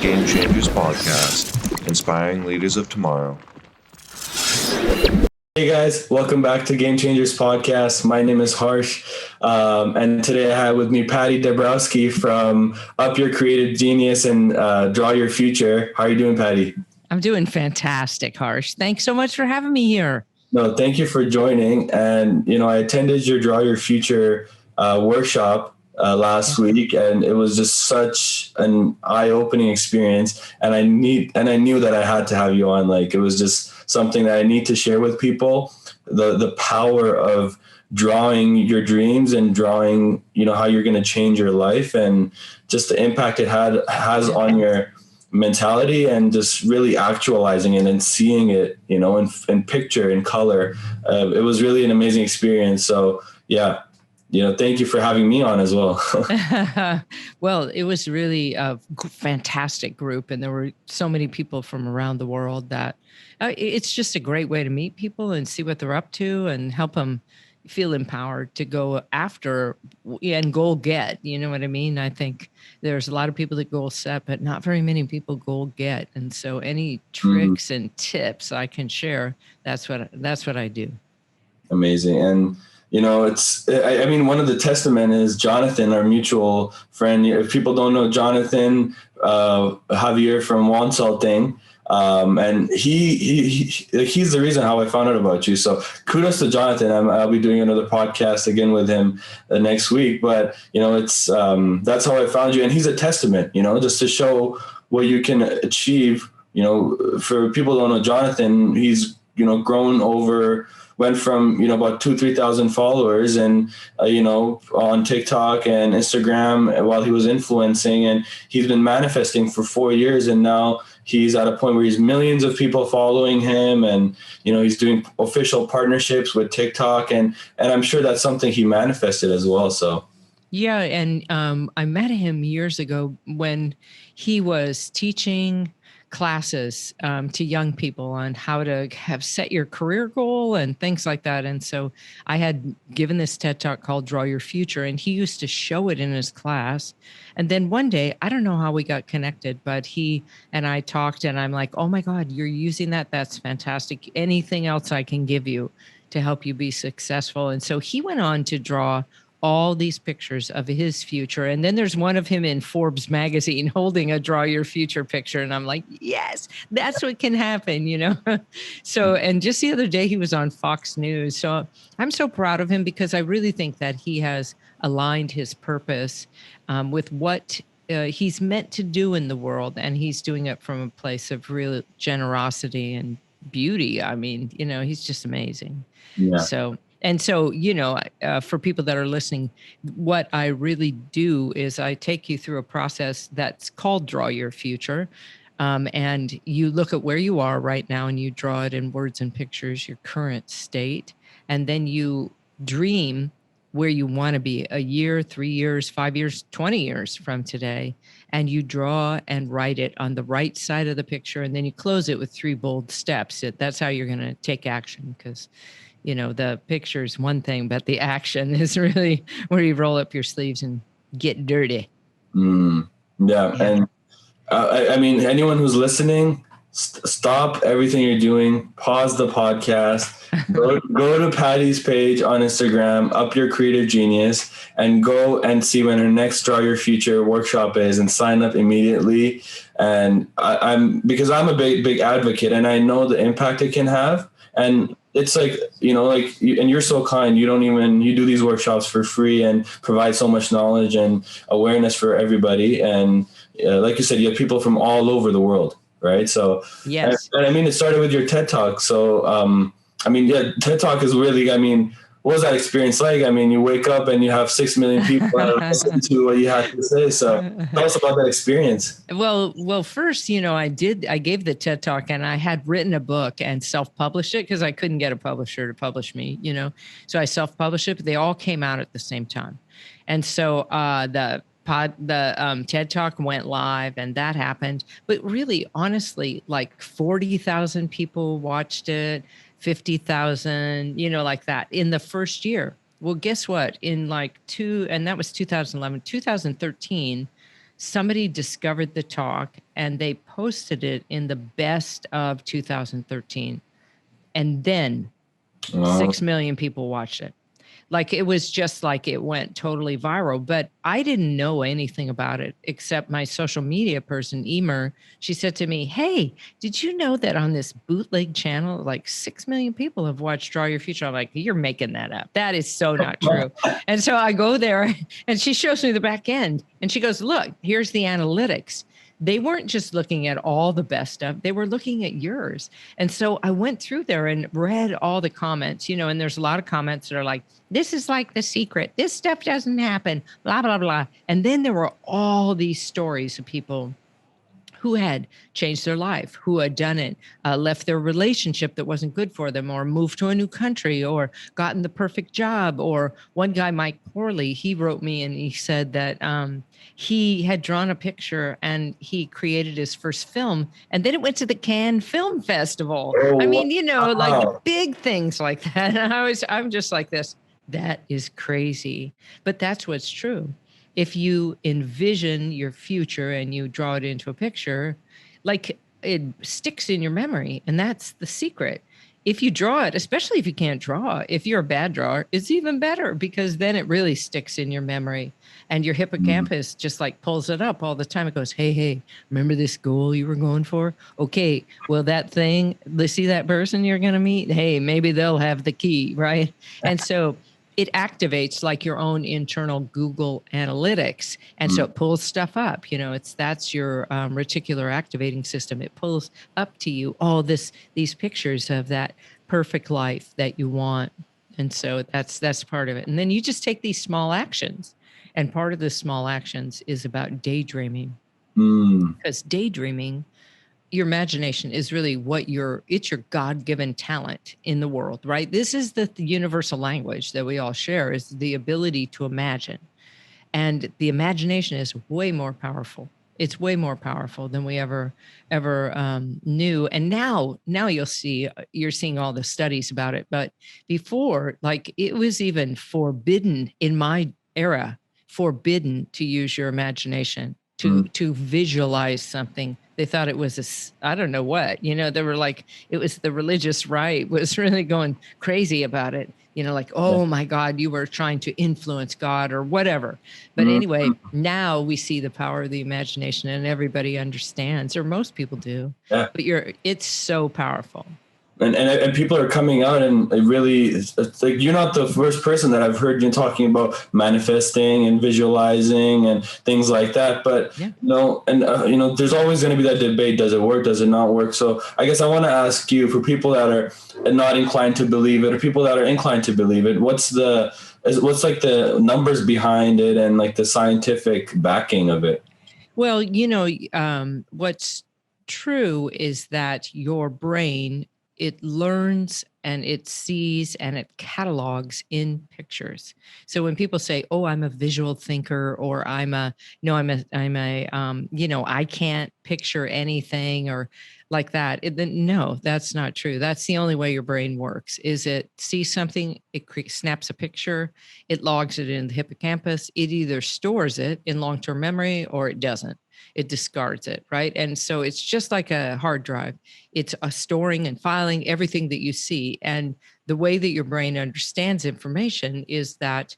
Gamechangers podcast, inspiring leaders of tomorrow. Hey guys, welcome back to Gamechangers podcast. My name is Harsh, and today I have with me Patti Dobrowolski from Up Your Creative Genius and Draw Your Future. How are you doing, Patti? I'm doing fantastic, Harsh. Thanks so much for having me here. No, thank you for joining. And I attended your Draw Your Future workshop last week, and it was just such an eye-opening experience. And I knew that I had to have you on. Like, it was just something that I need to share with people. The power of drawing your dreams and drawing, how you're going to change your life, and just the impact it has on your mentality, and just really actualizing it and seeing it, in picture, in color. It was really an amazing experience. So yeah, thank you for having me on as well. Well, it was really a fantastic group, and there were so many people from around the world that it's just a great way to meet people and see what they're up to and help them feel empowered to go after and goal get. You know what I mean? I think there's a lot of people that goal set, but not very many people goal get. And so any tricks and tips I can share, that's what I do. Amazing. And one of the testament is Jonathan, our mutual friend. If people don't know Jonathan, Javier from Consulting, and he's the reason how I found out about you. So kudos to Jonathan. I'll be doing another podcast again with him next week. But it's that's how I found you, and he's a testament. Just to show what you can achieve. For people who don't know Jonathan, he's went from about 2,000-3,000 followers, and on TikTok and Instagram while he was influencing, and he's been manifesting for 4 years, and now he's at a point where he's millions of people following him, and he's doing official partnerships with TikTok, and I'm sure that's something he manifested as well. So yeah, and I met him years ago when he was teaching classes to young people on how to have set your career goal and things like that. And so I had given this TED Talk called Draw Your Future, and he used to show it in his class. And then one day, I don't know how we got connected, but he and I talked, and I'm like, oh my God, you're using that. That's fantastic. Anything else I can give you to help you be successful? And so he went on to draw all these pictures of his future. And then there's one of him in Forbes magazine holding a Draw Your Future picture. And I'm like, yes, that's what can happen, So, and just the other day he was on Fox News. So I'm so proud of him, because I really think that he has aligned his purpose with what he's meant to do in the world. And he's doing it from a place of real generosity and beauty. I mean, he's just amazing. Yeah. So, for people that are listening, what I really do is I take you through a process that's called Draw Your Future. And you look at where you are right now, and you draw it in words and pictures, your current state. And then you dream where you want to be a year, 3 years, 5 years, 20 years from today. And you draw and write it on the right side of the picture. And then you close it with 3 bold steps. That's how you're going to take action, because the picture's one thing, but the action is really where you roll up your sleeves and get dirty. Yeah. And anyone who's listening, stop everything you're doing, pause the podcast, go to Patti's page on Instagram, Up Your Creative Genius, and go and see when her next Draw Your Future workshop is, and sign up immediately. And because I'm a big advocate, and I know the impact it can have. And it's like, and you're so kind. You do these workshops for free and provide so much knowledge and awareness for everybody. And like you said, you have people from all over the world, right? So, yes. And it started with your TED Talk. So, TED Talk is really, what was that experience like? You wake up and you have 6 million people listen to what you have to say. So tell us about that experience. Well, first, I gave the TED Talk, and I had written a book and self-published it because I couldn't get a publisher to publish me, so I self-published it, but they all came out at the same time. And so the TED Talk went live, and that happened. But really, honestly, like 40,000 people watched it. 50,000, like that in the first year. Well, guess what? In and that was 2011, 2013, somebody discovered the talk and they posted it in the best of 2013. And then 6 million people watched it. Like, it was just like it went totally viral, but I didn't know anything about it except my social media person, Emer. She said to me, "Hey, did you know that on this bootleg channel, like 6 million people have watched Draw Your Future?" I'm like, "You're making that up. That is so not true." And so I go there and she shows me the back end and she goes, "Look, here's the analytics." They weren't just looking at all the best stuff, they were looking at yours. And so I went through there and read all the comments, and there's a lot of comments that are like, "This is like the secret. This stuff doesn't happen, blah, blah, blah." And then there were all these stories of people who had changed their life, who had done it, left their relationship that wasn't good for them, or moved to a new country, or gotten the perfect job. Or one guy, Mike Corley, he wrote me and he said that he had drawn a picture and he created his first film, and then it went to the Cannes Film Festival. I mean, like big things like that. And I'm just like this. That is crazy, but that's what's true. If you envision your future and you draw it into a picture, like, it sticks in your memory. And that's the secret. If you draw it, especially if you can't draw, if you're a bad drawer, it's even better, because then it really sticks in your memory and your hippocampus just like pulls it up all the time. It goes, hey, remember this goal you were going for? Okay, well, that thing, see that person you're going to meet? Hey, maybe they'll have the key, right? And so it activates like your own internal Google Analytics. And so it pulls stuff up, that's your reticular activating system. It pulls up to you all these pictures of that perfect life that you want. And so that's part of it. And then you just take these small actions. And part of the small actions is about daydreaming. Because daydreaming, your imagination is really it's your God-given talent in the world, right? This is the universal language that we all share, is the ability to imagine. And the imagination is way more powerful. It's way more powerful than we ever knew. And now you're seeing all the studies about it. But before, like, it was even forbidden in my era, forbidden to use your imagination, to visualize something. They thought it was I don't know what, they were like, it was the religious right was really going crazy about it. Like, oh my God, you were trying to influence God or whatever. But anyway, now we see the power of the imagination and everybody understands, or most people do. Yeah. But it's so powerful. And people are coming out, and it really, it's like, you're not the first person that I've heard you talking about manifesting and visualizing and things like that. But, there's always going to be that debate. Does it work? Does it not work? So I guess I want to ask you, for people that are not inclined to believe it, or people that are inclined to believe it, what's like the numbers behind it and like the scientific backing of it? Well, what's true is that your brain, it learns and it sees and it catalogs in pictures. So when people say, "Oh, I'm a visual thinker," or I can't picture anything," or like that, no, that's not true. That's the only way your brain works. Is it sees something, it snaps a picture, it logs it in the hippocampus. It either stores it in long-term memory or it doesn't. It discards it, right? And so it's just like a hard drive. It's a storing and filing everything that you see. And the way that your brain understands information is that,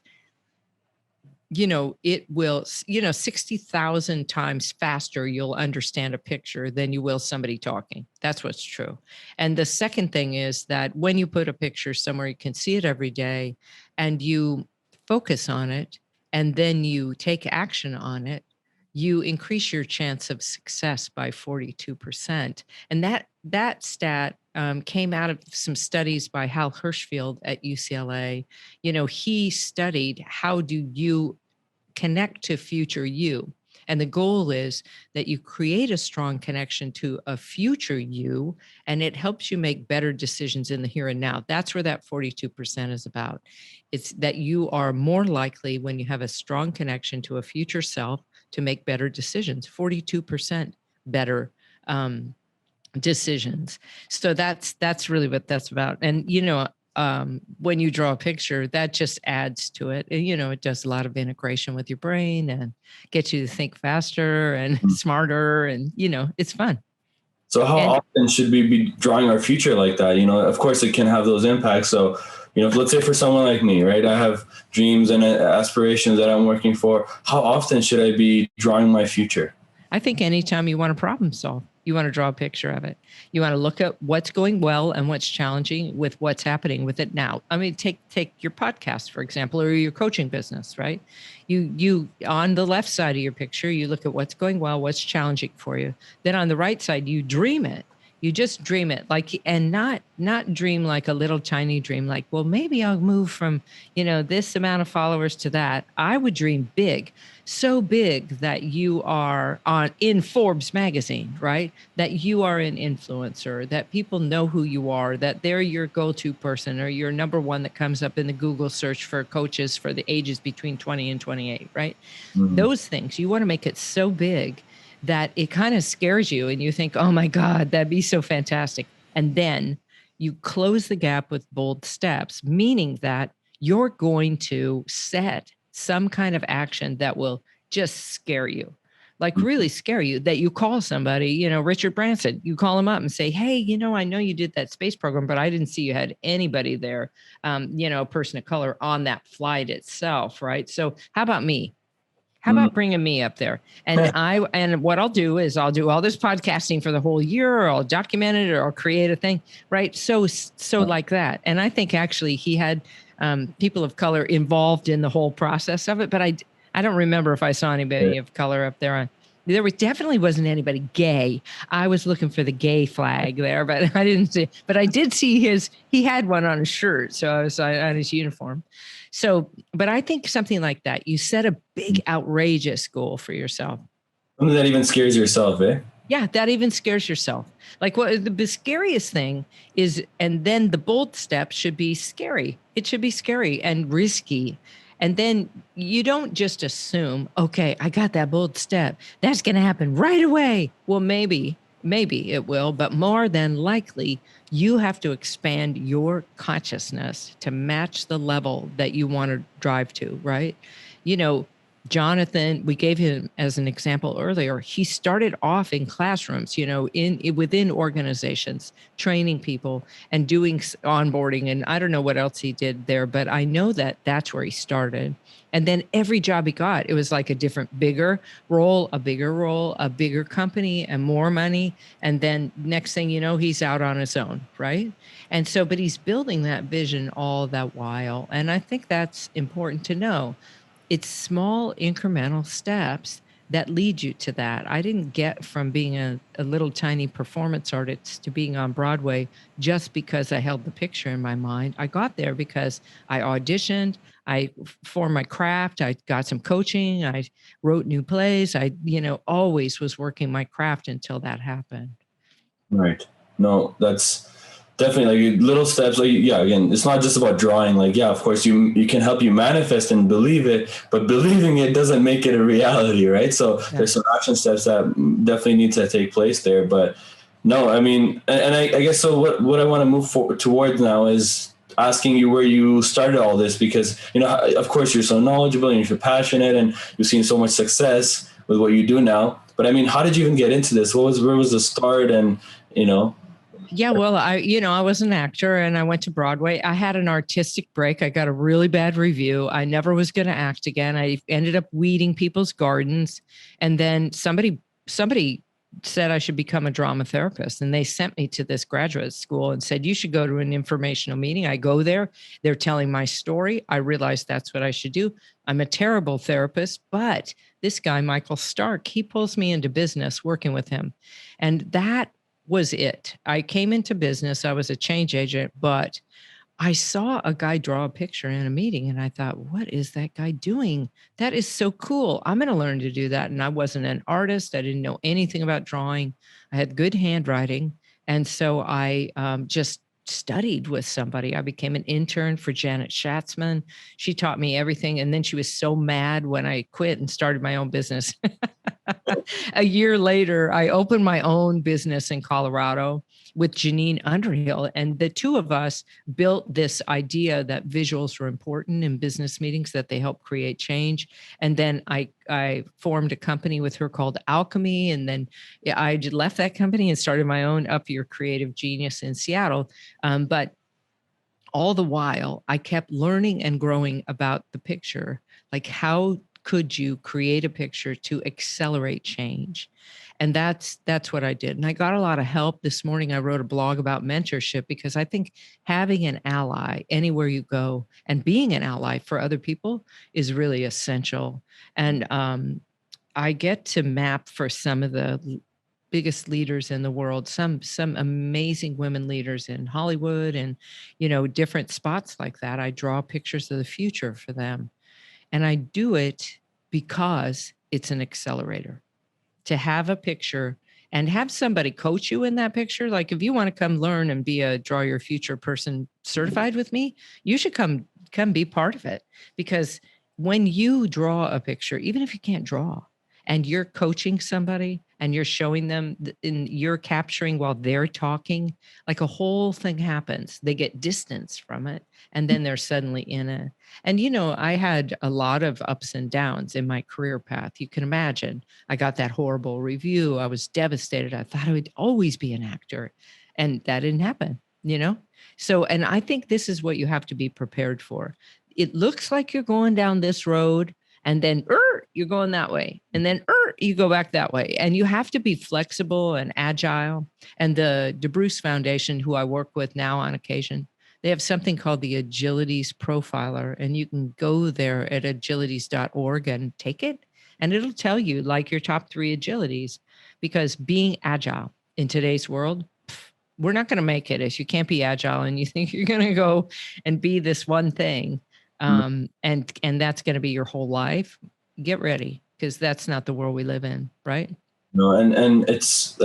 it will, 60,000 times faster you'll understand a picture than you will somebody talking. That's what's true. And the second thing is that when you put a picture somewhere, you can see it every day, and you focus on it, and then you take action on it, you increase your chance of success by 42%. And that stat came out of some studies by Hal Hirschfield at UCLA. He studied how do you connect to future you. And the goal is that you create a strong connection to a future you, and it helps you make better decisions in the here and now. That's where that 42% is about. It's that you are more likely, when you have a strong connection to a future self, to make better decisions, 42% better decisions. So that's really what that's about. And, when you draw a picture, that just adds to it. And, it does a lot of integration with your brain and gets you to think faster and smarter. And, it's fun. So how often should we be drawing our future like that? Of course it can have those impacts. So, let's say for someone like me, right, I have dreams and aspirations that I'm working for. How often should I be drawing my future? I think anytime you want to problem solve, you want to draw a picture of it. You want to look at what's going well and what's challenging with what's happening with it now. I mean, take your podcast, for example, or your coaching business, right? You on the left side of your picture, you look at what's going well, what's challenging for you. Then on the right side, you dream it. You just dream it, and not dream like a little tiny dream, like, well, maybe I'll move from, this amount of followers to that. I would dream big, so big that you are in Forbes magazine, right? That you are an influencer, that people know who you are, that they're your go-to person, or you're number one that comes up in the Google search for coaches for the ages between 20 and 28, right? Mm-hmm. Those things, you want to make it so big that it kind of scares you and you think, oh my God, that'd be so fantastic. And then you close the gap with bold steps, meaning that you're going to set some kind of action that will just scare you, like really scare you, that you call somebody, Richard Branson, you call him up and say, hey, I know you did that space program, but I didn't see you had anybody there, a person of color on that flight itself, right? So how about me? How about bringing me up there? And what I'll do is I'll do all this podcasting for the whole year, or I'll document it, or I'll create a thing, right? So like that. And I think actually he had people of color involved in the whole process of it, but I don't remember if I saw anybody of color up there. There definitely wasn't anybody gay. I was looking for the gay flag there, but I didn't see. But I did see he had one on his shirt, so I was on his uniform. So, but I think something like that, you set a big, outrageous goal for yourself. Something that even scares yourself, eh? Yeah, that even scares yourself. Like what the scariest thing is, and then the bold step should be scary. It should be scary and risky. And then you don't just assume, okay, I got that bold step. That's going to happen right away. Well, maybe it will, but more than likely, you have to expand your consciousness to match the level that you want to drive to, right? Jonathan, we gave him as an example earlier. He started off in classrooms, within organizations, training people and doing onboarding. And I don't know what else he did there, but I know that that's where he started. And then every job he got, it was like a different, bigger role, a bigger company, and more money. And then next thing you know, he's out on his own, right? And so, but he's building that vision all that while. And I think that's important to know. It's small incremental steps that lead you to that. I didn't get from being a little tiny performance artist to being on Broadway just because I held the picture in my mind. I got there because I auditioned, I formed my craft, I got some coaching, I wrote new plays. I, always was working my craft until that happened. Right. No, that's definitely like little steps. Like, yeah, again, it's not just about drawing. Like, yeah, of course you can help you manifest and believe it, but believing it doesn't make it a reality, right? So there's some action steps that definitely need to take place there. But no, I mean, and I guess so. What I want to move towards now is asking you where you started all this, because of course you're so knowledgeable and you're passionate and you've seen so much success with what you do now. But I mean, how did you even get into this? Where was the start? And Yeah, well, I was an actor and I went to Broadway. I had an artistic break. I got a really bad review. I never was going to act again. I ended up weeding people's gardens. And then somebody said I should become a drama therapist. And they sent me to this graduate school and said, you should go to an informational meeting. I go there. They're telling my story. I realized that's what I should do. I'm a terrible therapist, but this guy, Michael Stark, he pulls me into business working with him. And that was it. I came into business. I was a change agent, but I saw a guy draw a picture in a meeting and I thought, what is that guy doing? That is so cool. I'm going to learn to do that. And I wasn't an artist. I didn't know anything about drawing. I had good handwriting. And so I just studied with somebody. I became an intern for Janet Schatzman. She taught me everything. And then she was so mad when I quit and started my own business. A year later, I opened my own business in Colorado with Janine Underhill. And the two of us built this idea that visuals were important in business meetings, that they help create change. And then I formed a company with her called Alchemy. And then I left that company and started my own Up Your Creative Genius in Seattle. But all the while, I kept learning and growing about the picture. Like, how could you create a picture to accelerate change? And that's what I did. And I got a lot of help. This morning, I wrote a blog about mentorship, because I think having an ally anywhere you go and being an ally for other people is really essential. And I get to map for some of the biggest leaders in the world, some amazing women leaders in Hollywood and, different spots like that. I draw pictures of the future for them. And I do it because it's an accelerator. To have a picture and have somebody coach you in that picture. Like, if you want to come learn and be a Draw Your Future person certified with me, you should come be part of it. Because when you draw a picture, even if you can't draw, and you're coaching somebody and you're showing them and you're capturing while they're talking, like a whole thing happens. They get distance from it, and then they're suddenly in it. And, I had a lot of ups and downs in my career path. You can imagine. I got that horrible review. I was devastated. I thought I would always be an actor, and that didn't happen, So, and I think this is what you have to be prepared for. It looks like you're going down this road, and then you're going that way, and then you go back that way. And you have to be flexible and agile. And the DeBruce Foundation, who I work with now on occasion, they have something called the Agilities Profiler, and you can go there at agilities.org and take it, and it'll tell you like your top 3 agilities. Because being agile in today's world, we're not going to make it if you can't be agile and you think you're going to go and be this one thing. And that's going to be your whole life. Get ready, because that's not the world we live in, right? No, and that's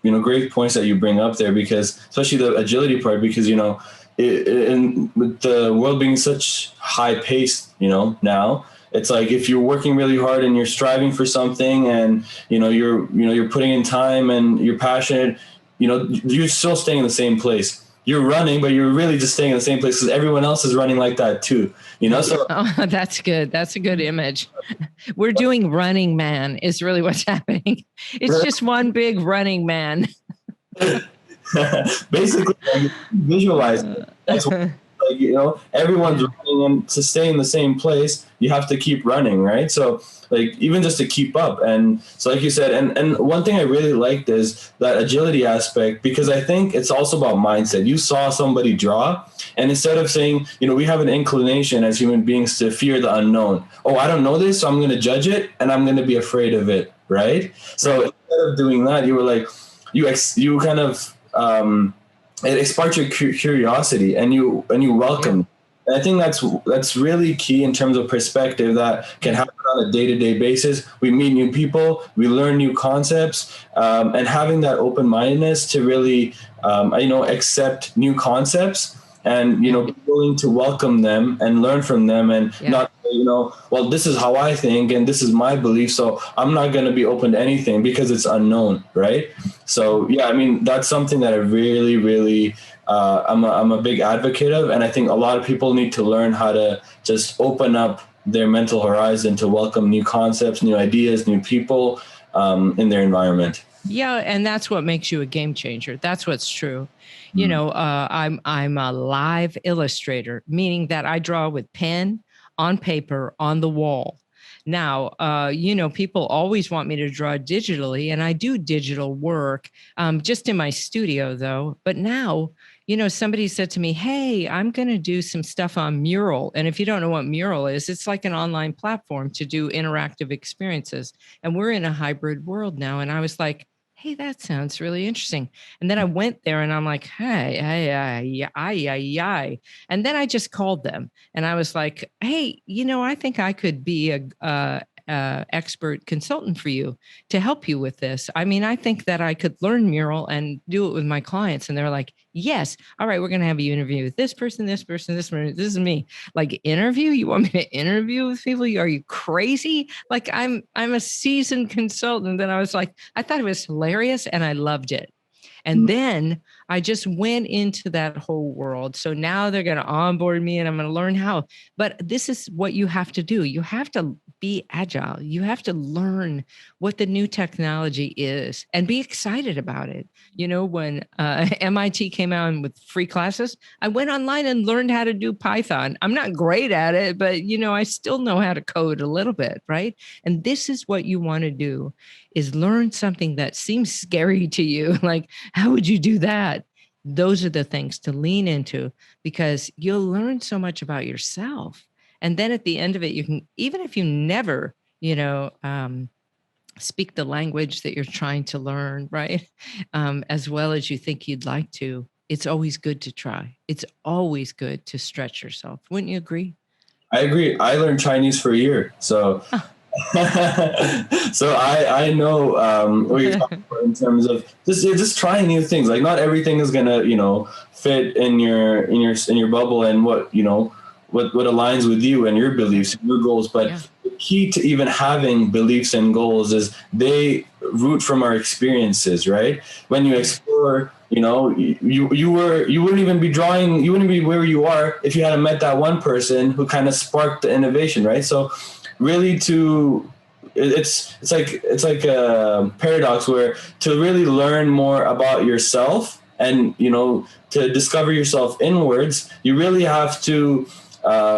great points that you bring up there, because especially the agility part, because in with the world being such high paced, now it's like, if you're working really hard and you're striving for something, and you're putting in time and you're passionate, you're still staying in the same place. You're running, but you're really just staying in the same place because everyone else is running like that too. So that's good. That's a good image. We're doing Running Man is really what's happening. It's just one big running man. Basically, visualize it. That's what, everyone's running, and to stay in the same place, you have to keep running, right? So even just to keep up. And so like you said, and one thing I really liked is that agility aspect, because I think it's also about mindset. You saw somebody draw, and instead of saying, we have an inclination as human beings to fear the unknown. Oh, I don't know this, so I'm going to judge it and I'm going to be afraid of it, right? So instead of doing that, you were like, you kind of, it sparked your curiosity, and you welcomed. And I think that's really key in terms of perspective that can happen on a day-to-day basis. We meet new people, we learn new concepts, and having that open-mindedness to really, accept new concepts, and be willing to welcome them and learn from them, and not well, this is how I think and this is my belief, so I'm not going to be open to anything because it's unknown, right? So that's something that I really, really I'm a big advocate of, and I think a lot of people need to learn how to just open up their mental horizon to welcome new concepts, new ideas, new people in their environment. Yeah, and that's what makes you a game changer. That's what's true. I'm a live illustrator, meaning that I draw with pen on paper on the wall. Now, people always want me to draw digitally, and I do digital work just in my studio, though. But now, somebody said to me, hey, I'm going to do some stuff on Mural. And if you don't know what Mural is, it's like an online platform to do interactive experiences. And we're in a hybrid world now. And I was like, hey, that sounds really interesting. And then I went there and I'm like, hey. And then I just called them and I was like, hey, I think I could be expert consultant for you to help you with this. I mean, I think that I could learn mural and do it with my clients. And they're like, yes, all right, we're going to have you interview with this person, this person, this person. This is me. Like, interview? You want me to interview with people? Are you crazy? Like, I'm a seasoned consultant. And I was like, I thought it was hilarious and I loved it. And then I just went into that whole world. So now they're going to onboard me and I'm going to learn how. But this is what you have to do. You have to be agile. You have to learn what the new technology is and be excited about it. You know, when MIT came out with free classes, I went online and learned how to do Python. I'm not great at it, but, you know, I still know how to code a little bit, right? And this is what you want to do, is learn something that seems scary to you. Like, how would you do that? Those are the things to lean into, because you'll learn so much about yourself. And then at the end of it, you can, even if you never, you know, speak the language that you're trying to learn, right? As well as you think you'd like to, it's always good to try. It's always good to stretch yourself. Wouldn't you agree? I agree. I learned Chinese for a year. So so I know what you're talking about in terms of just trying new things. Like, not everything is gonna, you know, fit in your bubble and what, you know, what aligns with you and your beliefs and your goals. But the key to even having beliefs and goals is they root from our experiences, right? When you explore, you know, you wouldn't even be drawing, you wouldn't be where you are if you hadn't met that one person who kind of sparked the innovation, right? So really it's like a paradox where to really learn more about yourself and, you know, to discover yourself inwards, you really have to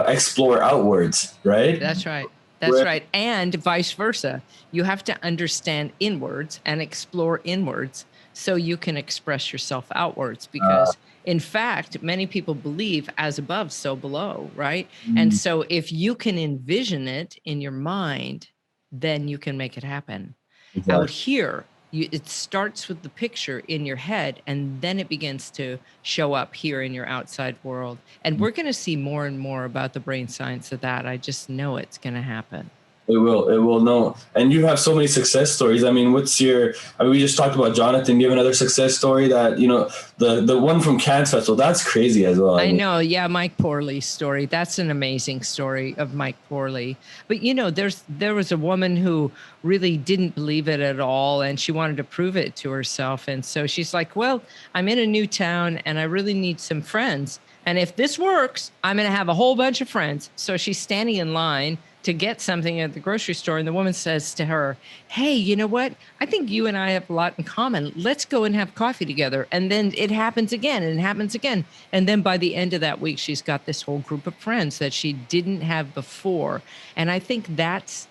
explore outwards, right? That's right. That's right. And vice versa. You have to understand inwards and explore inwards so you can express yourself outwards, because in fact, many people believe as above, so below, right? And so if you can envision it in your mind, then you can make it happen. Exactly. Out here, it starts with the picture in your head, and then it begins to show up here in your outside world. And we're going to see more and more about the brain science of that. I just know it's going to happen. It will. No. And you have so many success stories. I mean, we just talked about Jonathan. Do you have another success story that, you know, the one from Cannes Festival, that's crazy as well. I know. Yeah. Mike Poorley's story. That's an amazing story of Mike Poorley. But, you know, there was a woman who really didn't believe it at all, and she wanted to prove it to herself. And so she's like, well, I'm in a new town and I really need some friends. And if this works, I'm going to have a whole bunch of friends. So she's standing in line to get something at the grocery store. And the woman says to her, hey, you know what? I think you and I have a lot in common. Let's go and have coffee together. And then it happens again and it happens again. And then by the end of that week, she's got this whole group of friends that she didn't have before. And I think that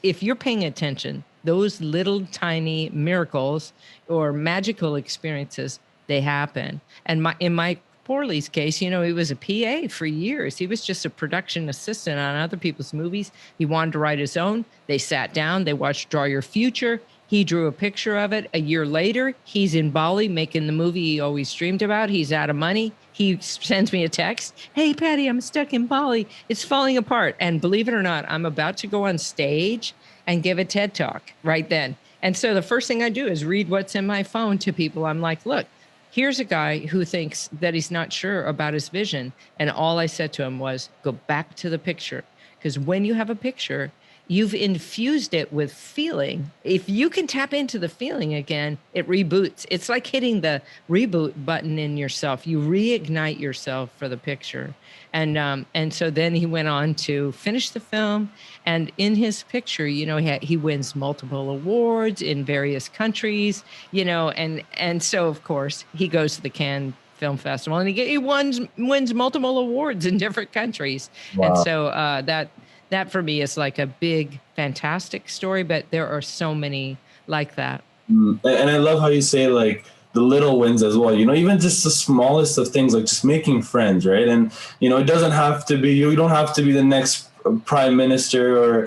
if you're paying attention, those little tiny miracles or magical experiences, they happen. And in Mike Poorley's case, you know, he was a PA for years. He was just a production assistant on other people's movies. He wanted to write his own. They sat down, they watched Draw Your Future. He drew a picture of it. A year later, he's in Bali making the movie he always dreamed about. He's out of money. He sends me a text. Hey, Patty, I'm stuck in Bali. It's falling apart. And believe it or not, I'm about to go on stage and give a TED Talk right then. And so the first thing I do is read what's in my phone to people. I'm like, look, here's a guy who thinks that he's not sure about his vision. And all I said to him was, go back to the picture. Because when you have a picture, you've infused it with feeling. If you can tap into the feeling again, it reboots. It's like hitting the reboot button in yourself. You reignite yourself for the picture. And so then he went on to finish the film. And in his picture, you know, he wins multiple awards in various countries, you know, and so, of course, he goes to the Cannes Film Festival and he wins multiple awards in different countries. Wow. And so that for me is like a big, fantastic story, but there are so many like that. And I love how you say, like, the little wins as well, you know, even just the smallest of things, like just making friends, right? And, you know, it doesn't have to be, you don't have to be the next prime minister or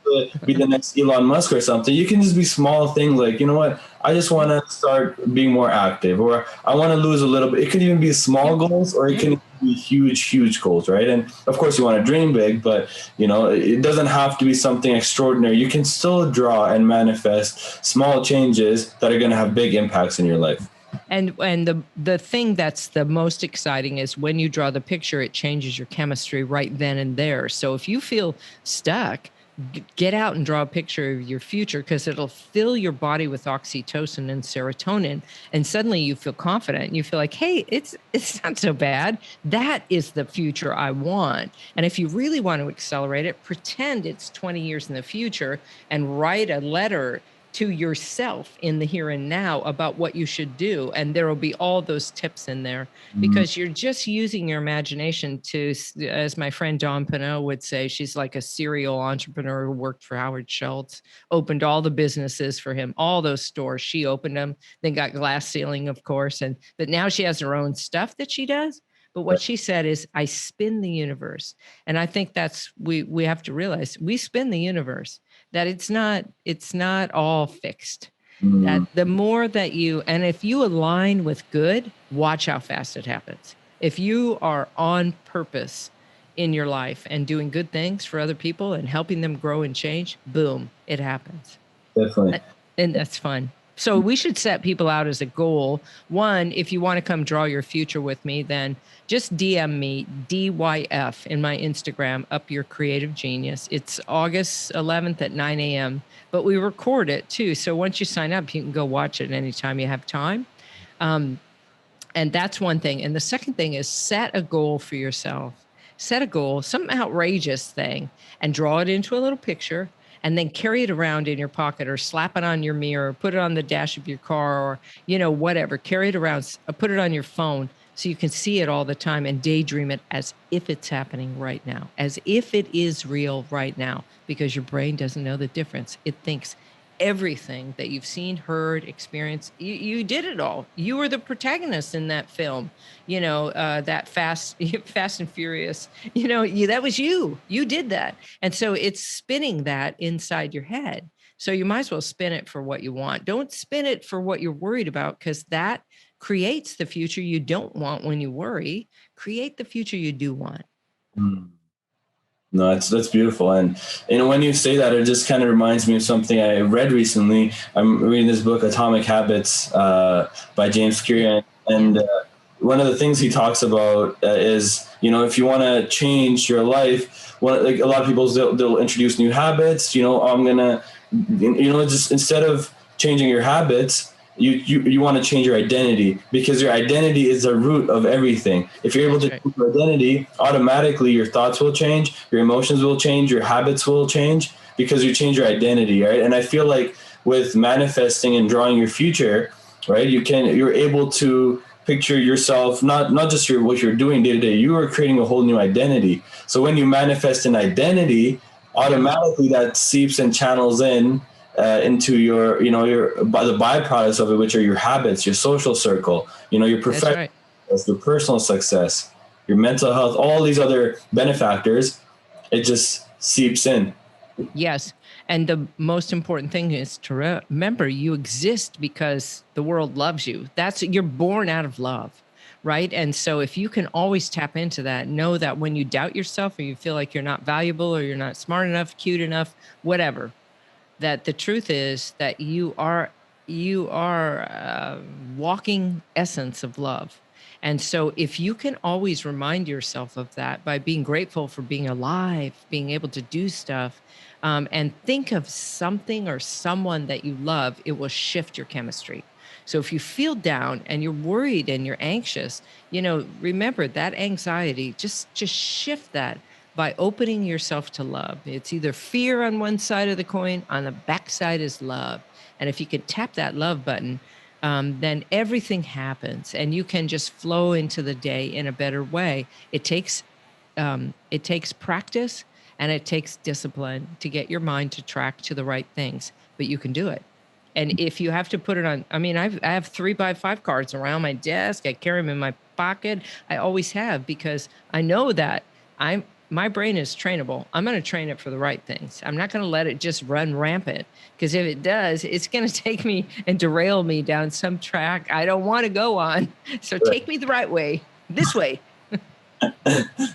to be the next Elon Musk or something. You can just be small things like, you know what, I just want to start being more active, or I want to lose a little bit. It could even be small goals, or it can be huge goals, right? And of course you want to dream big, but it doesn't have to be something extraordinary. You can still draw and manifest small changes that are going to have big impacts in your life. And the thing that's the most exciting is when you draw the picture, it changes your chemistry right then and there. So if you feel stuck, get out and draw a picture of your future, because it'll fill your body with oxytocin and serotonin, and suddenly you feel confident. You feel like, hey, it's not so bad. That is the future I want. And if you really want to accelerate it, pretend it's 20 years in the future and write a letter to yourself in the here and now about what you should do. And there will be all those tips in there, because you're just using your imagination to, as my friend Dawn Pinot would say, she's like a serial entrepreneur who worked for Howard Schultz, opened all the businesses for him, all those stores. She opened them, then got glass ceiling, of course. But now she has her own stuff that she does. But what she said is, I spin the universe. And I think that's, we have to realize we spin the universe, that it's not all fixed. That the more that and if you align with good, watch how fast it happens. If you are on purpose in your life and doing good things for other people and helping them grow and change, boom, it happens. Definitely. And that's fun. So we should set people out as a goal. One, if you want to come draw your future with me, then just DM me, DYF, in my Instagram, Up Your Creative Genius. It's August 11th at 9 a.m., but we record it too. So once you sign up, you can go watch it anytime you have time. And that's one thing. And the second thing is, set a goal for yourself. Set a goal, some outrageous thing, and draw it into a little picture, and then carry it around in your pocket, or slap it on your mirror, or put it on the dash of your car, or, whatever, carry it around, put it on your phone so you can see it all the time, and daydream it as if it's happening right now, as if it is real right now, because your brain doesn't know the difference. It thinks everything that you've seen, heard, experienced, you did it all. You were the protagonist in that film, that Fast and Furious, that was you. You did that. And so it's spinning that inside your head. So you might as well spin it for what you want. Don't spin it for what you're worried about, because that creates the future you don't want when you worry. Create the future you do want. No, that's beautiful. And when you say that, it just kind of reminds me of something I read recently. I'm reading this book, Atomic Habits, by James Clear, and one of the things he talks about is, if you want to change your life, like a lot of people, they'll introduce new habits. I'm gonna, just instead of changing your habits, you want to change your identity, because your identity is the root of everything. If you're able to change your identity, automatically your thoughts will change, your emotions will change, your habits will change, because you change your identity, right? And I feel like with manifesting and drawing your future, right, you're able to picture yourself, not just what you're doing day to day. You are creating a whole new identity. So when you manifest an identity, automatically that seeps and channels into your, the byproducts of it, which are your habits, your social circle, your professional, your personal success, your mental health, all these other benefactors. It just seeps in. Yes. And the most important thing is to remember you exist because the world loves you. You're born out of love, right? And so if you can always tap into that, know that when you doubt yourself, or you feel like you're not valuable, or you're not smart enough, cute enough, whatever, that the truth is that you are walking essence of love. And so if you can always remind yourself of that by being grateful for being alive, being able to do stuff, and think of something or someone that you love, it will shift your chemistry. So if you feel down and you're worried and you're anxious, remember that anxiety, just shift that by opening yourself to love. It's either fear on one side of the coin, on the back side is love. And if you could tap that love button, then everything happens and you can just flow into the day in a better way. It takes practice and it takes discipline to get your mind to track to the right things, but you can do it. And if you have to put it on, I have 3x5 cards around my desk. I carry them in my pocket. I always have, because I know that my brain is trainable. I'm going to train it for the right things. I'm not going to let it just run rampant, because if it does, it's going to take me and derail me down some track I don't want to go on. So take me the right way, this way.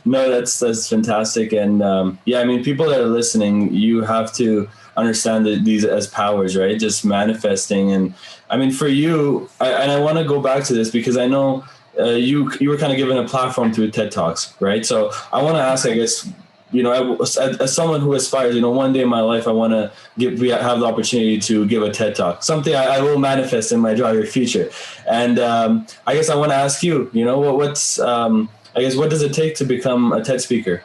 No, that's fantastic. And yeah, I mean, people that are listening, you have to understand that these as powers, right? Just manifesting. And I mean, for you, I want to go back to this because I know you were kind of given a platform through TED Talks, right? So I want to ask, I guess, as someone who aspires, one day in my life, I want to have the opportunity to give a TED Talk, something I will manifest in my Draw Your Future. And I guess I want to ask you, what's I guess, what does it take to become a TED speaker?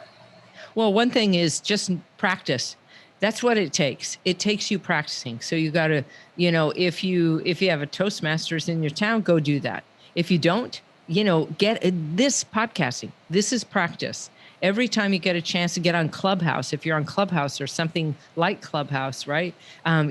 Well, one thing is just practice. That's what it takes. It takes you practicing. So you got to, if you have a Toastmasters in your town, go do that. If you don't, get this podcasting. This is practice. Every time you get a chance to get on Clubhouse, if you're on Clubhouse or something like Clubhouse, right?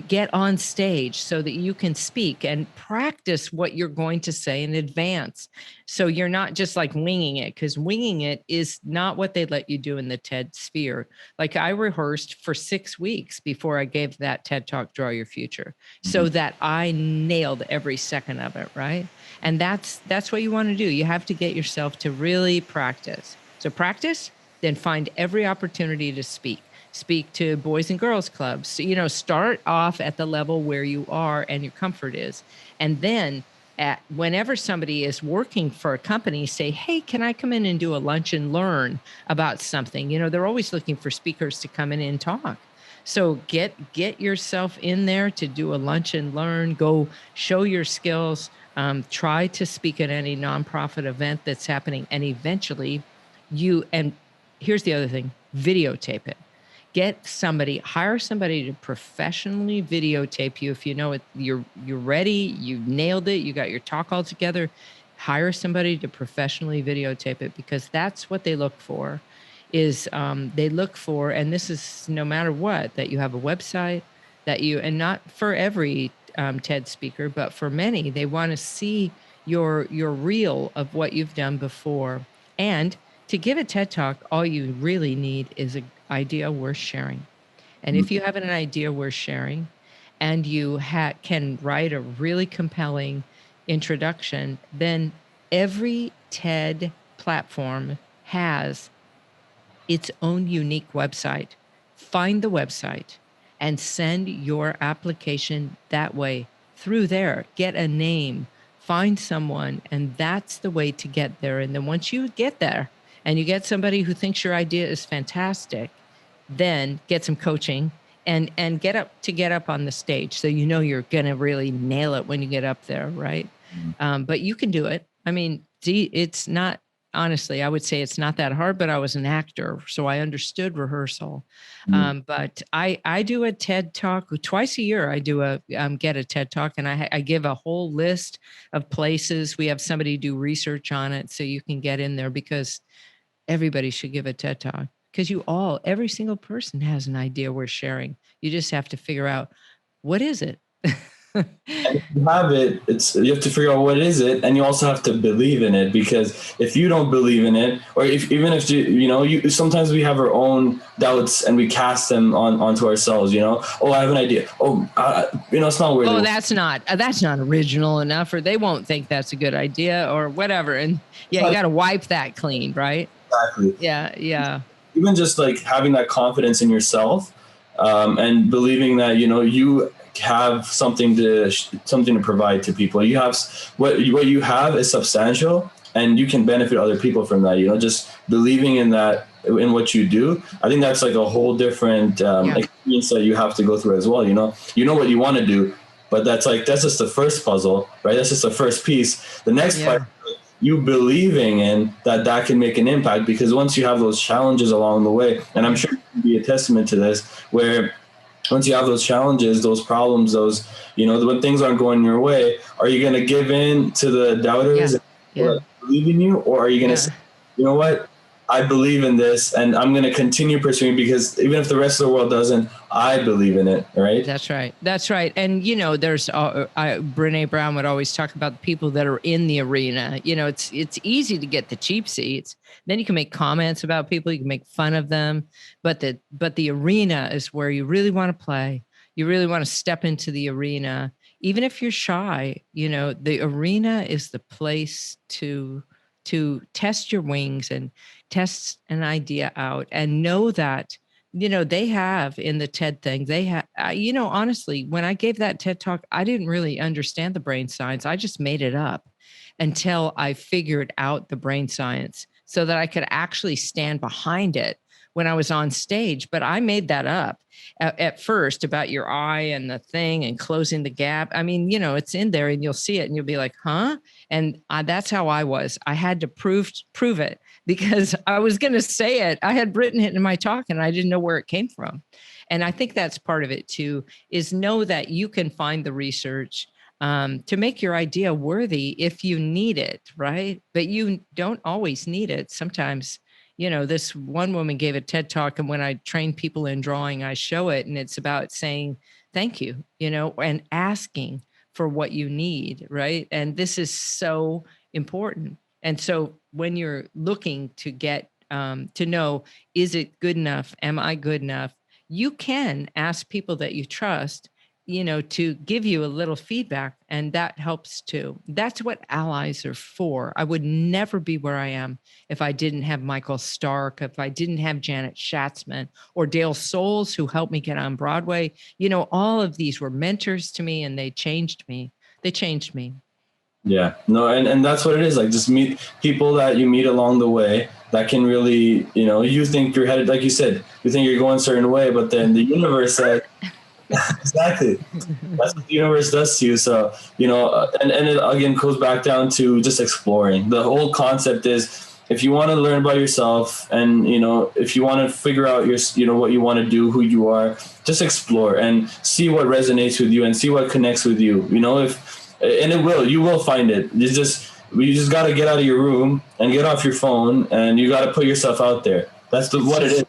Get on stage so that you can speak and practice what you're going to say in advance. So you're not just like winging it, because winging it is not what they let you do in the TED sphere. Like, I rehearsed for 6 weeks before I gave that TED Talk, Draw Your Future, so that I nailed every second of it, right? And that's what you want to do. You have to get yourself to really practice. So practice, then find every opportunity to speak to boys and girls clubs. Start off at the level where you are and your comfort is. And then whenever somebody is working for a company, say, hey, can I come in and do a lunch and learn about something? They're always looking for speakers to come in and talk. So get yourself in there to do a lunch and learn, go show your skills, try to speak at any nonprofit event that's happening. And eventually and here's the other thing, videotape it. Hire somebody to professionally videotape you. If you know it, you're ready, you nailed it, you got your talk all together, hire somebody to professionally videotape it, because that's what they look for. And this is no matter what, that you have a website, and not for every TED speaker, but for many, they want to see your reel of what you've done before. And to give a TED Talk, all you really need is an idea worth sharing. And if you have an idea worth sharing and you can write a really compelling introduction, then every TED platform has its own unique website. Find the website and send your application that way, through there. Get a name, find someone, and that's the way to get there. And then once you get there, and you get somebody who thinks your idea is fantastic, then get some coaching and get up on the stage. So you're going to really nail it when you get up there, right? But you can do it. I mean, it's not, honestly, I would say it's not that hard, but I was an actor, so I understood rehearsal. But I do a TED Talk twice a year. I do get a TED Talk, and I give a whole list of places. We have somebody do research on it so you can get in there, because everybody should give a TED Talk, because every single person has an idea worth sharing. You just have to figure out, what is it? And if you have it, you have to figure out what is it, and you also have to believe in it, because if you don't believe in it, or even if you sometimes we have our own doubts and we cast them onto ourselves. Oh, I have an idea. Oh, it's not worth it. Oh, that's not original enough, or they won't think that's a good idea, or whatever. And you got to wipe that clean, right? Exactly. Yeah. Even just like having that confidence in yourself, and believing that you have something to provide to people. You have what you have is substantial, and you can benefit other people from that. Just believing in what you do. I think that's like a whole different experience that you have to go through as well. You know what you want to do, but that's just the first puzzle, right? That's just the first piece. The next part, you believing in that can make an impact, because once you have those challenges along the way, and I'm sure you can be a testament to this, where once you have those challenges, those problems, those, when things aren't going your way, are you going to give in to the doubters that believe in you? Or are you going to say, you know what? I believe in this, and I'm going to continue pursuing, because even if the rest of the world doesn't, I believe in it. Right. That's right. That's right. And, there's Brene Brown would always talk about the people that are in the arena. It's easy to get the cheap seats. Then you can make comments about people. You can make fun of them. But the arena is where you really want to play. You really want to step into the arena. Even if you're shy, the arena is the place to test your wings and test an idea out, and know that, they have in the TED thing, they have, honestly, when I gave that TED talk, I didn't really understand the brain science. I just made it up until I figured out the brain science so that I could actually stand behind it when I was on stage. But I made that up at first about your eye and the thing and closing the gap. I mean, it's in there and you'll see it and you'll be like, huh? And that's how I was. I had to prove it, because I was going to say it. I had written it in my talk and I didn't know where it came from. And I think that's part of it too, is know that you can find the research to make your idea worthy if you need it, right? But you don't always need it. Sometimes, this one woman gave a TED talk, and when I train people in drawing, I show it, and it's about saying thank you, and asking for what you need, right? And this is so important. And so when you're looking to get to know, is it good enough? Am I good enough? You can ask people that you trust, to give you a little feedback, and that helps too. That's what allies are for. I would never be where I am if I didn't have Michael Stark, if I didn't have Janet Schatzman or Dale Souls, who helped me get on Broadway. All of these were mentors to me, and they changed me. Yeah, no, and that's what it is. Like, just meet people that you meet along the way that can really, you think you're headed, like you said, you think you're going a certain way, but then the universe said, exactly. That's what the universe does to you. So, and it again goes back down to just exploring. The whole concept is, if you want to learn about yourself, and, if you want to figure out what you want to do, who you are, just explore and see what resonates with you and see what connects with you. You will find it. You just got to get out of your room and get off your phone, and you got to put yourself out there. That's what it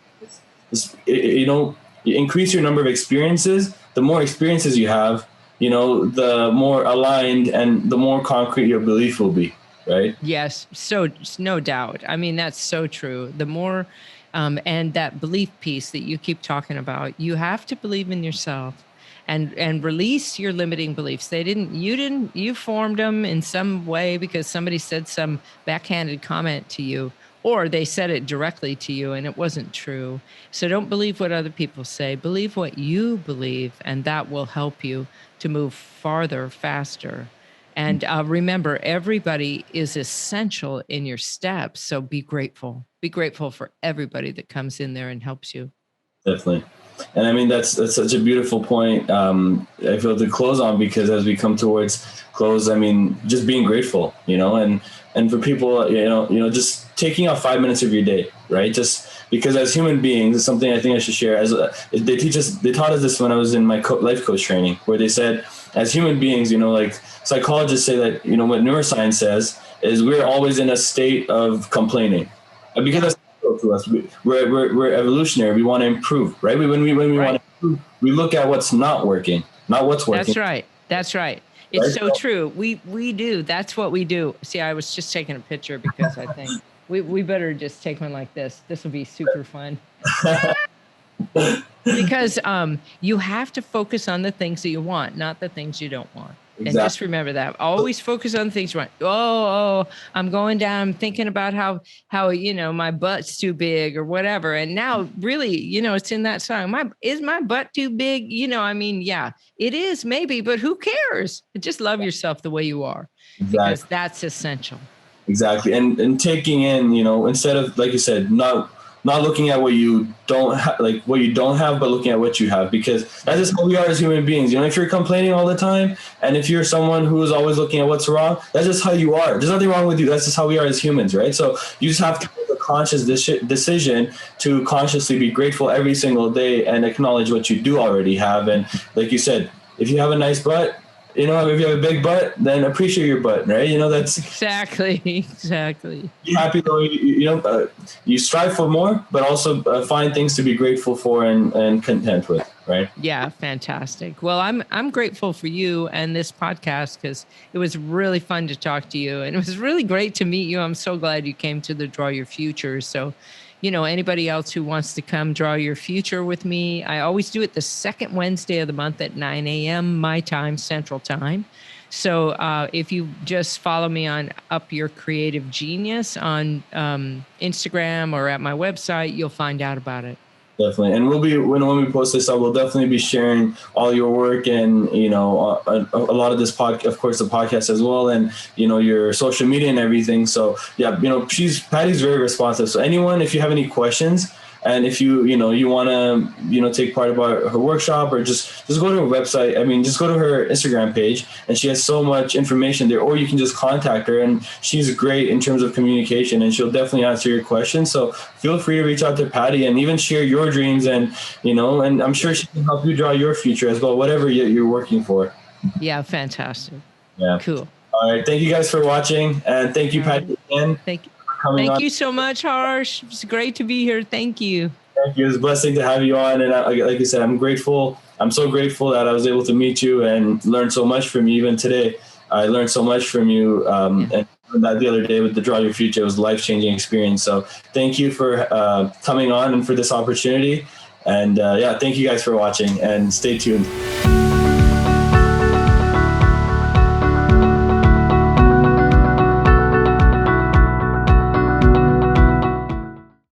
is. You increase your number of experiences. The more experiences you have, the more aligned and the more concrete your belief will be, right? Yes, so no doubt. I mean, that's so true. The more, and that belief piece that you keep talking about, you have to believe in yourself and release your limiting beliefs. You formed them in some way because somebody said some backhanded comment to you, or they said it directly to you and it wasn't true. So don't believe what other people say. Believe what you believe, and that will help you to move farther, faster. And remember, everybody is essential in your steps. So be grateful. Be grateful for everybody that comes in there and helps you. Definitely. And I mean, that's such a beautiful point. I feel to close on, because as we come towards close, I mean, just being grateful, and for people, just taking out 5 minutes of your day, right? Just because as human beings, it's something I think I should share. They taught us this when I was in my life coach training, where they said, as human beings, like psychologists say that, what neuroscience says is we're always in a state of complaining, and because that's to us, we're evolutionary. We want to improve, right? When we want to improve, we look at what's not working, not what's working. That's right. It's so true. We do. That's what we do. See, I was just taking a picture because I think we better just take one like this. This will be super fun. Because you have to focus on the things that you want, not the things you don't want. Exactly. And just remember that. Always focus on the things you want. Oh, I'm going down. I'm thinking about how my butt's too big or whatever. And now really, it's in that song. Is my butt too big? Yeah, it is maybe, but who cares? Just love yourself the way you are. Exactly. Because that's essential. Exactly. And taking in, instead of, like you said, not looking at what you don't have, but looking at what you have, because that's just how we are as human beings. If you're complaining all the time, and if you're someone who is always looking at what's wrong, that's just how you are. There's nothing wrong with you. That's just how we are as humans, right? So you just have to make a conscious decision to consciously be grateful every single day and acknowledge what you do already have. And like you said, if you have a nice butt, if you have a big butt, then appreciate your butt, right? That's Exactly. be happy though. You strive for more, but also find things to be grateful for and content with, right? Yeah, fantastic. Well, I'm grateful for you and this podcast because it was really fun to talk to you, and it was really great to meet you. I'm so glad you came to the Draw Your Future. So, anybody else who wants to come draw your future with me, I always do it the second Wednesday of the month at 9 a.m. my time, Central Time. So if you just follow me on Up Your Creative Genius on Instagram or at my website, you'll find out about it. Definitely. And we'll be, when we post this up, we'll definitely be sharing all your work and, a lot of this of course, the podcast as well. And, your social media and everything. So yeah, Patti's very responsive. So anyone, if you have any questions, and if you want to, take part about her workshop, or just go to her website. I mean, just go to her Instagram page, and she has so much information there, or you can just contact her, and she's great in terms of communication, and she'll definitely answer your questions. So feel free to reach out to Patti and even share your dreams, and, and I'm sure she can help you draw your future as well, whatever you're working for. Yeah. Fantastic. Yeah. Cool. All right. Thank you guys for watching, and thank you, Patti, again. Thank you. Thank you so much, Harsh. It's great to be here. Thank you. Thank you. It's a blessing to have you on. And like you said, I'm grateful. I'm so grateful that I was able to meet you and learn so much from you. Even today, I learned so much from you. And that the other day with the Draw Your Future, it was a life-changing experience. So thank you for coming on and for this opportunity. And thank you guys for watching, and stay tuned.